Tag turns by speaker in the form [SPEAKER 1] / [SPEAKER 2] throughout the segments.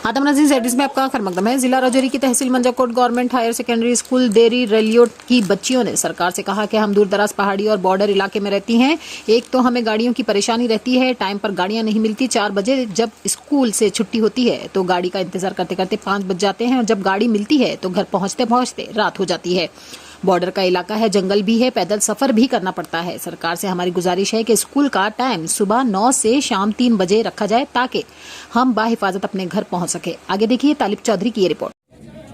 [SPEAKER 1] आदम नजीर Aedes में आपका खैर मकदम है। जिला राजौरी की तहसील Manjakot government higher secondary school देरी रेलियोट की बच्चियों ने सरकार से कहा कि हम दूर दराज पहाड़ी और बॉर्डर इलाके में रहती हैं। एक तो हमें गाड़ियों की परेशानी रहती है, टाइम पर गाड़ियां नहीं मिलती। 4 बजे जब स्कूल से छुट्टी होती है तो गाड़ी का इंतजार करते करते 5 बज जाते हैं और जब गाड़ी मिलती है तो घर पहुंचते पहुंचते रात हो जाती है। बॉर्डर का इलाका है, जंगल भी है, पैदल सफर भी करना पड़ता है। सरकार से हमारी गुजारिश है कि स्कूल का टाइम सुबह 9 से शाम 3 बजे रखा जाए ताकि हम बाहिफाजत अपने घर पहुंच सके। आगे देखिए तालिब चौधरी की ये रिपोर्ट।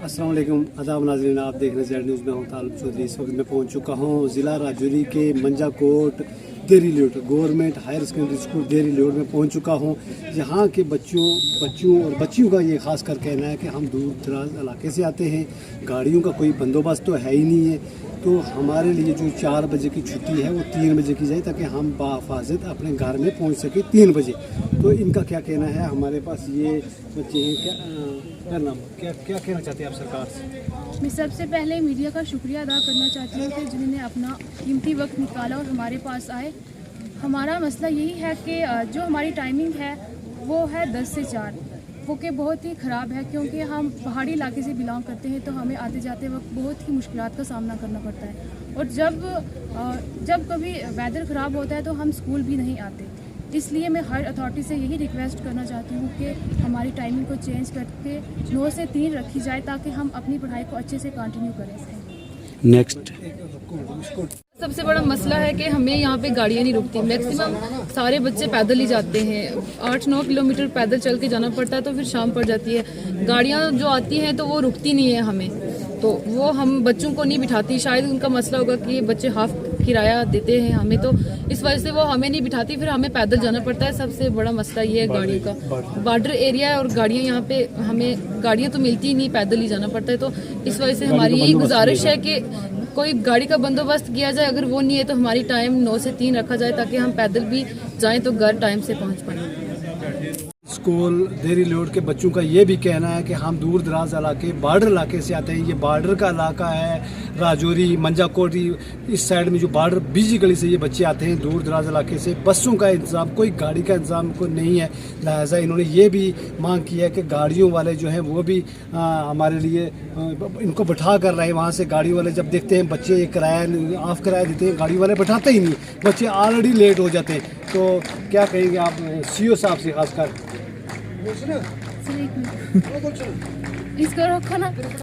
[SPEAKER 2] अस्सलाम वालेकुम, आदाब नाज़रीन, आप देख रहे हैं ज़ेड न्यूज़ में हूँ तालिब चौधरी। इस वक्त मैं पहुँच चुका हूँ ज़िला राजौरी के मंजाकोट देरी लेआउट गवर्नमेंट हायर सेकेंडरी स्कूल देरी लेआउट में पहुँच चुका हूँ। यहाँ के बच्चों और बच्चियों का ये खास कर कहना है कि हम दूर दराज इलाके से आते हैं, गाड़ियों का कोई बंदोबस्त तो है ही नहीं है, तो हमारे लिए जो 4 बजे की छुट्टी है वो 3 बजे की जाए ताकि हम बाहिफाजत अपने घर में पहुँच सके 3 बजे। तो इनका क्या कहना है, हमारे पास ये बच्चे हैं, क्या कहना चाहते हैं आप सरकार से?
[SPEAKER 3] मैं सबसे पहले मीडिया का शुक्रिया अदा करना चाहती हूँ कि जिन्होंने अपना कीमती वक्त निकाला और हमारे पास आए। हमारा मसला यही है कि जो हमारी टाइमिंग है वो है 10 से 4, वो कि बहुत ही ख़राब है क्योंकि हम पहाड़ी इलाके से बिलोंग करते हैं, तो हमें आते जाते वक्त बहुत ही मुश्किलात का सामना करना पड़ता है। और जब कभी वेदर ख़राब होता है तो हम स्कूल भी नहीं आते। इसलिए मैं हर अथॉरिटी से यही रिक्वेस्ट करना चाहती हूँ कि हमारी टाइमिंग को चेंज करके 9 से 3 रखी जाए ताकि हम अपनी पढ़ाई को अच्छे से कंटिन्यू करें।
[SPEAKER 2] नेक्स्ट
[SPEAKER 4] सबसे बड़ा मसला है कि हमें यहाँ पे गाड़ियाँ नहीं रुकती। मैक्सिमम सारे बच्चे पैदल ही जाते हैं, 8-9 किलोमीटर पैदल चल के जाना पड़ता है, तो फिर शाम पड़ जाती है। गाड़ियाँ जो आती हैं तो वो रुकती नहीं है हमें, तो वो हम बच्चों को नहीं बिठाती। शायद उनका मसला होगा कि ये बच्चे हाफ किराया देते हैं हमें, तो इस वजह से वो हमें नहीं बिठाती, फिर हमें पैदल जाना पड़ता है। सबसे बड़ा मसला ये है गाड़ियों का। बॉर्डर एरिया है और गाड़ियाँ यहाँ पे हमें गाड़ियाँ तो मिलती ही नहीं, पैदल ही जाना पड़ता है। तो इस वजह से हमारी यही गुजारिश है कि कोई गाड़ी का बंदोबस्त किया जाए। अगर वो नहीं है तो हमारी टाइम 9 से 3 रखा जाए ताकि हम पैदल भी जाएं तो घर टाइम से पहुंच पाएं।
[SPEAKER 2] स्कूल देरी लेआउट के बच्चों का ये भी कहना है कि हम दूर दराज इलाके बॉर्डर इलाके से आते हैं। ये बॉर्डर का इलाका है, राजौरी मंजाकोट इस साइड में जो बॉर्डर बीजी गली से ये बच्चे आते हैं दूर दराज इलाके से। बसों का इंतज़ाम, कोई गाड़ी का इंतज़ाम को नहीं है, लिहाजा इन्होंने ये भी मांग की है कि गाड़ियों वाले जो हैं वो भी हमारे लिए इनको बैठा कर रहे हैं। वहाँ से गाड़ी वाले जब देखते हैं बच्चे किराया ऑफ किराया देते हैं, गाड़ी वाले बैठाते ही नहीं, बच्चे ऑलरेडी लेट हो जाते हैं। तो क्या कहेंगे आप CO साहब से खासकर?
[SPEAKER 3] इसको रखो ना।